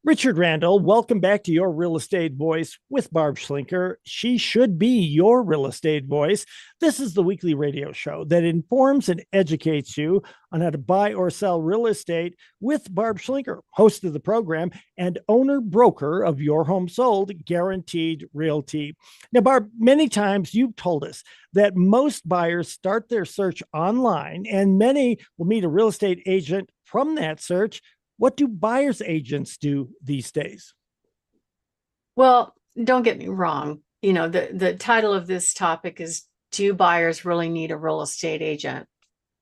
Richard Randall, welcome back to Your Real Estate Voice with Barb Schlinker. She should be your real estate voice. This is the weekly radio show that informs and educates you on how to buy or sell real estate with Barb Schlinker, host of the program and owner broker of Your Home Sold Guaranteed Realty. Now, Barb, many times you've told us that most buyers start their search online and many will meet a real estate agent from that search. What do buyer's agents do these days? Well, don't get me wrong. The title of this topic is, do buyers really need a real estate agent?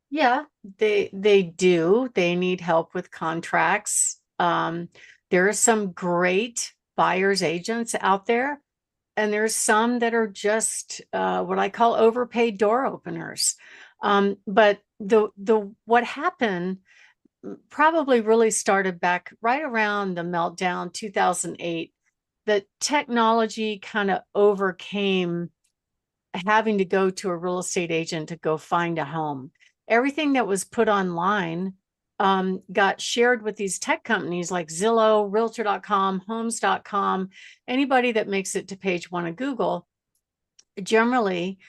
Yeah, they do. They need help with contracts. There are some great buyer's agents out there, and there's some that are just what I call overpaid door openers. But the what happened probably really started back right around the meltdown 2008. That technology kind of overcame having to go to a real estate agent to go find a home. Everything that was put online got shared with these tech companies like Zillow, Realtor.com, Homes.com. Anybody that makes it to page one of Google, generally,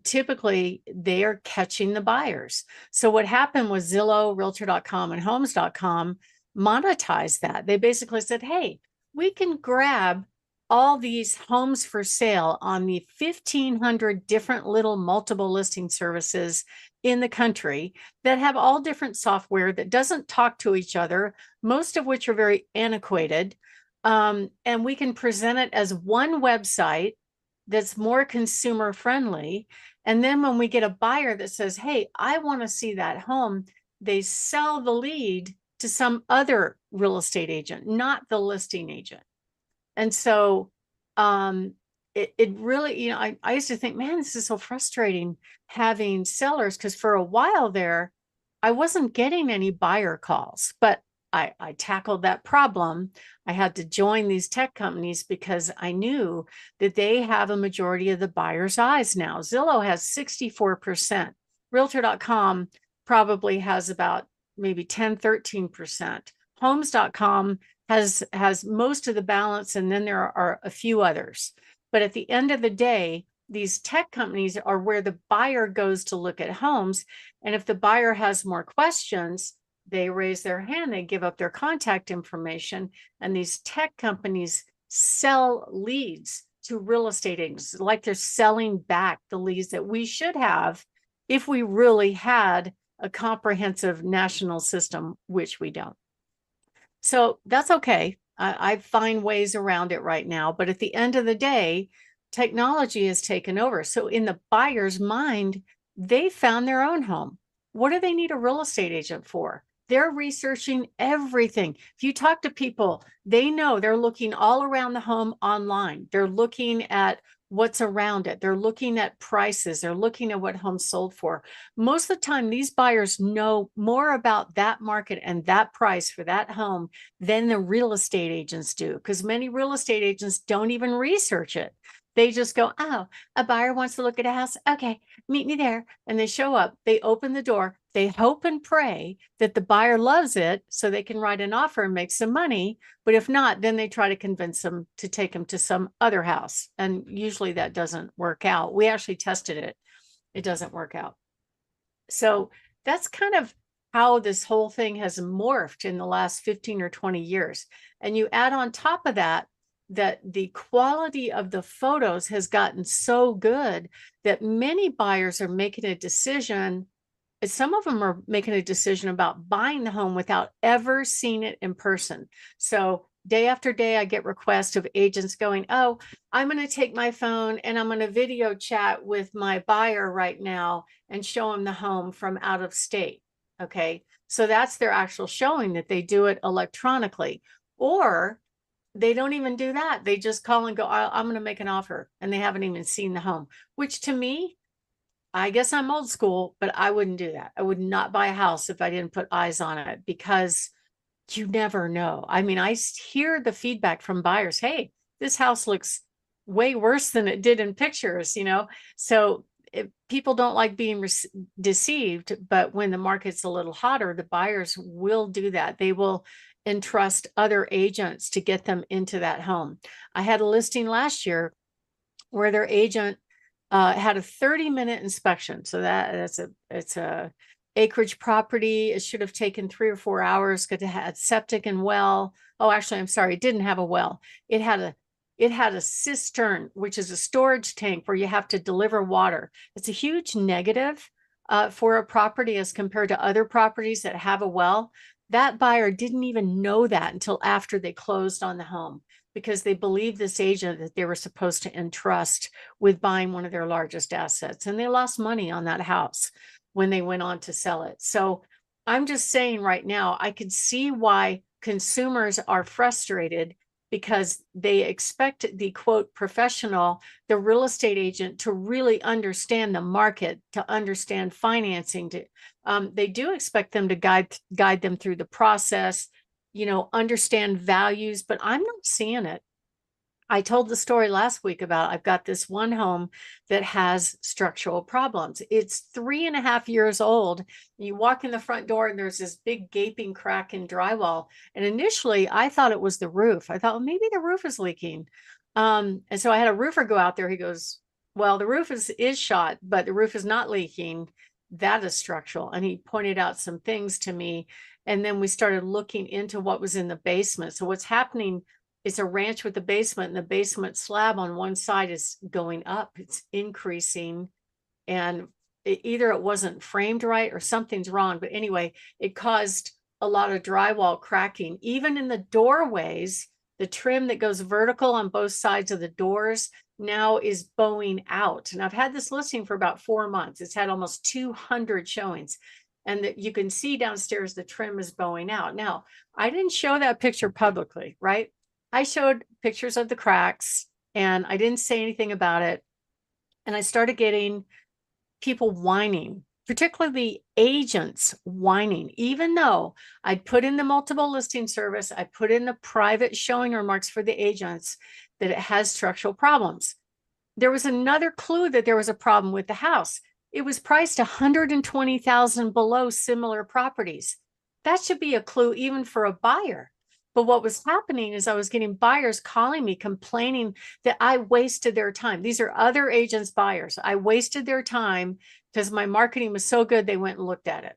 typically they are catching the buyers. So what happened was Zillow, Realtor.com, and Homes.com monetized that. They basically said, hey, we can grab all these homes for sale on the 1,500 different little multiple listing services in the country that have all different software that doesn't talk to each other, most of which are very antiquated. And we can present it as one website that's more consumer friendly. And then when we get a buyer that says, hey, I want to see that home, they sell the lead to some other real estate agent, not the listing agent. And so it really, I used to think, man, this is so frustrating having sellers, because for a while there, I wasn't getting any buyer calls, but I tackled that problem. I had to join these tech companies because I knew that they have a majority of the buyer's eyes now. Zillow has 64%. Realtor.com probably has about maybe 10, 13%. Homes.com has most of the balance, and then there are a few others. But at the end of the day, these tech companies are where the buyer goes to look at homes. And if the buyer has more questions, they raise their hand, they give up their contact information, and these tech companies sell leads to real estate agents, like they're selling back the leads that we should have if we really had a comprehensive national system, which we don't. So that's okay. I find ways around it right now. But at the end of the day, technology has taken over. So in the buyer's mind, they found their own home. What do they need a real estate agent for? They're researching everything. If you talk to people, they know they're looking all around the home online. They're looking at what's around it. They're looking at prices. They're looking at what homes sold for. Most of the time, these buyers know more about that market and that price for that home than the real estate agents do, because many real estate agents don't even research it. They just go, oh, a buyer wants to look at a house. Okay, meet me there. And they show up, they open the door, they hope and pray that the buyer loves it so they can write an offer and make some money. But if not, then they try to convince them to take them to some other house. And usually that doesn't work out. We actually tested it. It doesn't work out. So that's kind of how this whole thing has morphed in the last 15 or 20 years. And you add on top of that, that the quality of the photos has gotten so good that many buyers are making a decision. Some of them are making a decision about buying the home without ever seeing it in person. So day after day, I get requests of agents going, oh, I'm going to take my phone and I'm going to video chat with my buyer right now and show him the home from out of state. Okay. So that's their actual showing, that they do it electronically. Or they don't even do that. They just call and go, I'm going to make an offer, and they haven't even seen the home, which to me, I guess I'm old school, but I wouldn't do that. I would not buy a house if I didn't put eyes on it, because you never know. I mean, I hear the feedback from buyers. Hey, this house looks way worse than it did in pictures, So people don't like being deceived, but when the market's a little hotter, the buyers will do that. They will entrust other agents to get them into that home. I had a listing last year where their agent had a 30-minute inspection. So it's a acreage property. It should have taken 3 or 4 hours because it had septic and well. Oh, actually, I'm sorry, it didn't have a well. It had a cistern, which is a storage tank where you have to deliver water. It's a huge negative for a property as compared to other properties that have a well. That buyer didn't even know that until after they closed on the home, because they believed this agent that they were supposed to entrust with buying one of their largest assets. And they lost money on that house when they went on to sell it. So I'm just saying right now, I could see why consumers are frustrated, because they expect the quote professional, the real estate agent, to really understand the market, to understand financing. They do expect them to guide them through the process, understand values, but I'm not seeing it. I told the story last week about I've got this one home that has structural problems. It's 3.5 years old. You walk in the front door and there's this big gaping crack in drywall. And initially I thought it was the roof. I thought, well, maybe the roof is leaking. And so I had a roofer go out there. He goes, well, the roof is shot, but the roof is not leaking. That is structural. And he pointed out some things to me. And then we started looking into what was in the basement. So what's happening, it's a ranch with the basement, and the basement slab on one side is going up. It's increasing, and either it wasn't framed right or something's wrong. But anyway, it caused a lot of drywall cracking. Even in the doorways, the trim that goes vertical on both sides of the doors now is bowing out. And I've had this listing for about 4 months. It's had almost 200 showings. And you can see downstairs the trim is bowing out. Now, I didn't show that picture publicly, right? I showed pictures of the cracks and I didn't say anything about it. And I started getting people whining, particularly agents whining, even though I'd put in the multiple listing service, I put in the private showing remarks for the agents that it has structural problems. There was another clue that there was a problem with the house. It was priced $120,000 below similar properties. That should be a clue even for a buyer. But what was happening is I was getting buyers calling me complaining that I wasted their time. These are other agents' buyers. I wasted their time because my marketing was so good, they went and looked at it.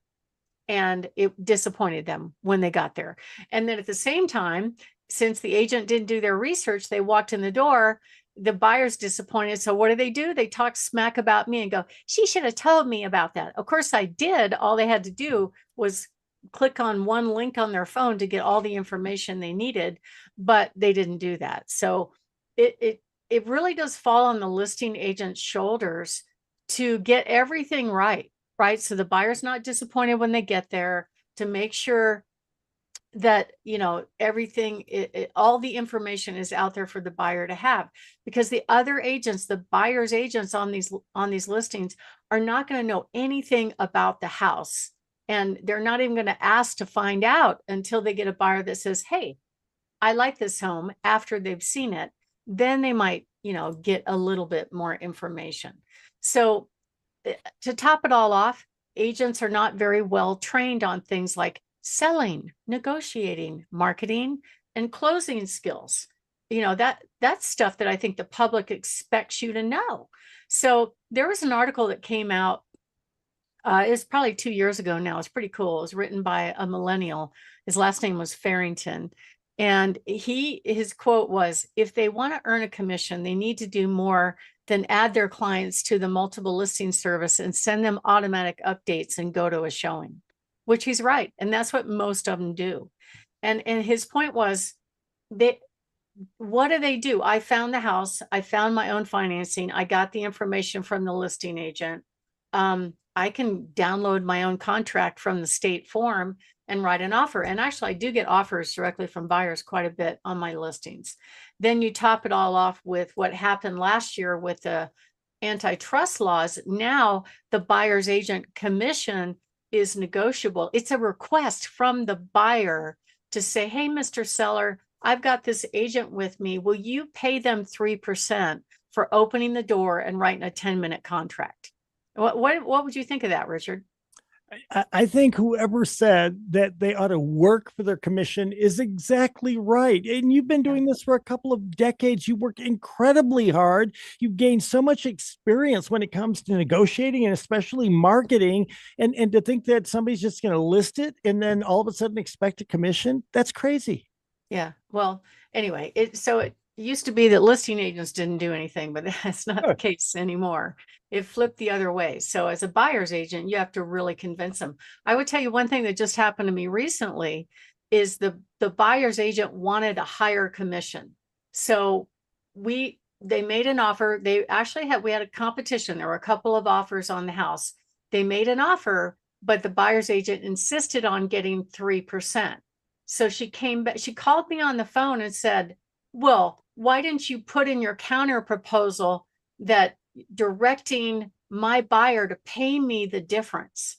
And it disappointed them when they got there. And then at the same time, since the agent didn't do their research, they walked in the door, the buyer's disappointed. So what do? They talk smack about me and go, she should have told me about that. Of course I did. All they had to do was click on one link on their phone to get all the information they needed, but they didn't do that. So it really does fall on the listing agent's shoulders to get everything right, right? So the buyer's not disappointed when they get there, to make sure that everything, all the information is out there for the buyer to have, because the other agents, the buyer's agents on these listings, are not going to know anything about the house. And they're not even going to ask to find out until they get a buyer that says, hey, I like this home, after they've seen it. Then they might, get a little bit more information. So to top it all off, agents are not very well trained on things like selling, negotiating, marketing, and closing skills. That's stuff that I think the public expects you to know. So there was an article that came out, it's probably 2 years ago now. It's pretty cool. It was written by a millennial. His last name was Farrington. And his quote was, if they want to earn a commission, they need to do more than add their clients to the multiple listing service and send them automatic updates and go to a showing, which he's right. And that's what most of them do. And his point was, what do? I found the house. I found my own financing. I got the information from the listing agent. I can download my own contract from the state form and write an offer. And actually, I do get offers directly from buyers quite a bit on my listings. Then you top it all off with what happened last year with the antitrust laws. Now the buyer's agent commission is negotiable. It's a request from the buyer to say, hey, Mr. Seller, I've got this agent with me. Will you pay them 3% for opening the door and writing a 10-minute contract? What would you think of that, Richard? I think whoever said that they ought to work for their commission is exactly right. And you've been Yeah. doing this for a couple of decades. You work incredibly hard. You've gained so much experience when it comes to negotiating and especially marketing. And to think that somebody's just going to list it and then all of a sudden expect a commission, that's crazy. Yeah. Well, anyway, it used to be that listing agents didn't do anything, but that's not the Sure. case anymore. It flipped the other way. So as a buyer's agent, you have to really convince them. I would tell you one thing that just happened to me recently is the buyer's agent wanted a higher commission. So they made an offer. We had a competition. There were a couple of offers on the house. They made an offer, but the buyer's agent insisted on getting 3%. So she came back, she called me on the phone and said, well, why didn't you put in your counter proposal that directing my buyer to pay me the difference?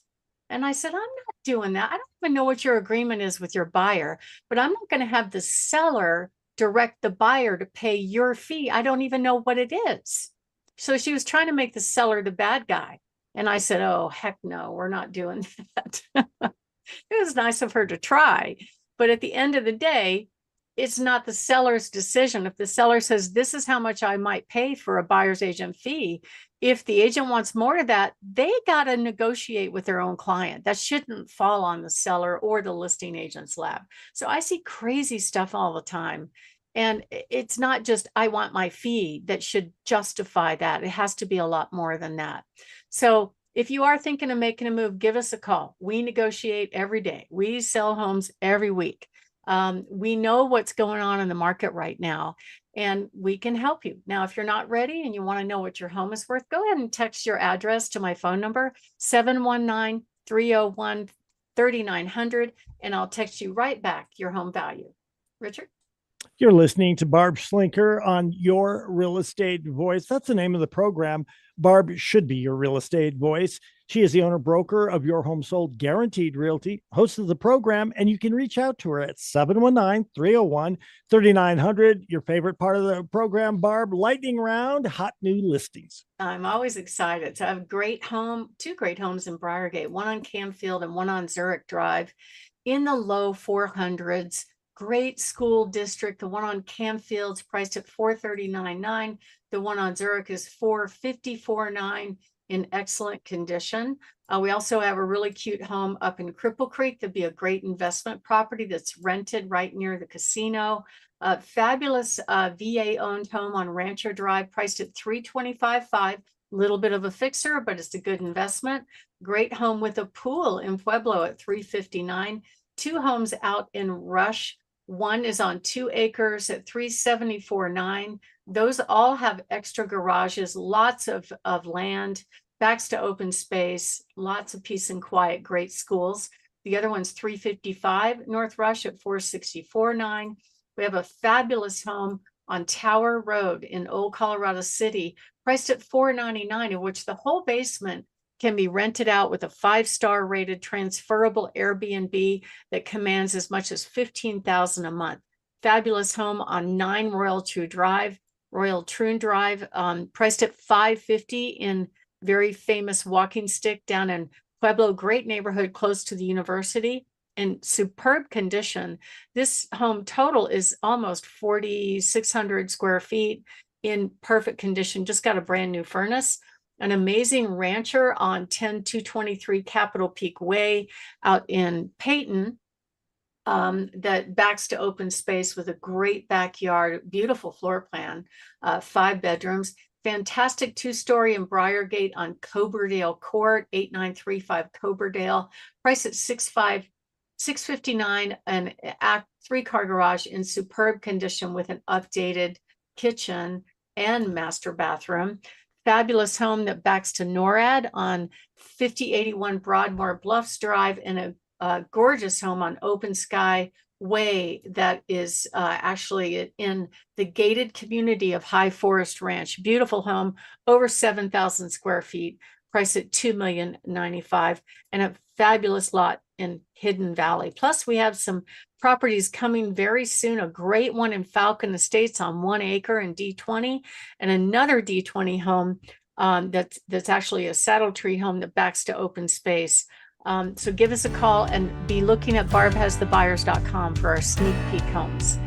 And I said, I'm not doing that. I don't even know what your agreement is with your buyer, but I'm not going to have the seller direct the buyer to pay your fee. I don't even know what it is. So she was trying to make the seller the bad guy. And I said, oh, heck no, we're not doing that. It was nice of her to try. But at the end of the day, it's not the seller's decision. If the seller says, this is how much I might pay for a buyer's agent fee, if the agent wants more of that, they got to negotiate with their own client. That shouldn't fall on the seller or the listing agent's lap. So I see crazy stuff all the time. And it's not just, I want my fee that should justify that. It has to be a lot more than that. So if you are thinking of making a move, give us a call. We negotiate every day. We sell homes every week. We know what's going on in the market right now, and we can help you. Now, if you're not ready and you want to know what your home is worth, go ahead and text your address to my phone number, 719-301-3900, and I'll text you right back your home value. Richard? You're listening to Barb Schlinker on Your Real Estate Voice. That's the name of the program. Barb should be your real estate voice. She is the owner broker of Your Home Sold Guaranteed Realty, host of the program, and you can reach out to her at 719-301-3900. Your favorite part of the program, Barb, lightning round, hot new listings. I'm always excited. So I have two great homes in Briargate, one on Canfield and one on Zurich Drive in the low 400s. Great school district. The one on Canfield's priced at $439,900. The one on Zurich is $454,900 in excellent condition. We also have a really cute home up in Cripple Creek. That'd be a great investment property that's rented right near the casino. Fabulous VA-owned home on Rancho Drive, priced at $325,500. Little bit of a fixer, but it's a good investment. Great home with a pool in Pueblo at $359,000. Two homes out in Rush. One is on 2 acres at $374,900. Those all have extra garages, lots of land, backs to open space, lots of peace and quiet, great schools. The other one's $355,000 North Rush at $464,900. We have a fabulous home on Tower Road in Old Colorado City, priced at $499,000, in which the whole basement can be rented out with a 5-star rated transferable Airbnb that commands as much as $15,000 a month. Fabulous home on 9 Royal Troon Drive, priced at $550,000 in very famous walking stick down in Pueblo, great neighborhood close to the university, in superb condition. This home total is almost 4,600 square feet in perfect condition, just got a brand new furnace. An amazing rancher on 10223 Capitol Peak Way out in Peyton, that backs to open space with a great backyard, beautiful floor plan, 5 bedrooms. Fantastic 2-story in Briargate on Coberdale Court, 8935 Coberdale, price at $659,000, and 3-car garage in superb condition with an updated kitchen and master bathroom. Fabulous home that backs to NORAD on 5081 Broadmoor Bluffs Drive, and a gorgeous home on Open Sky Way that is actually in the gated community of High Forest Ranch. Beautiful home, over 7,000 square feet, priced at $2,095,000, and a fabulous lot in Hidden Valley. Plus, we have some properties coming very soon. A great one in Falcon Estates on 1 acre in D20, and another D20 home that's actually a saddle tree home that backs to open space So give us a call and be looking at barbhasthebuyers.com for our sneak peek homes.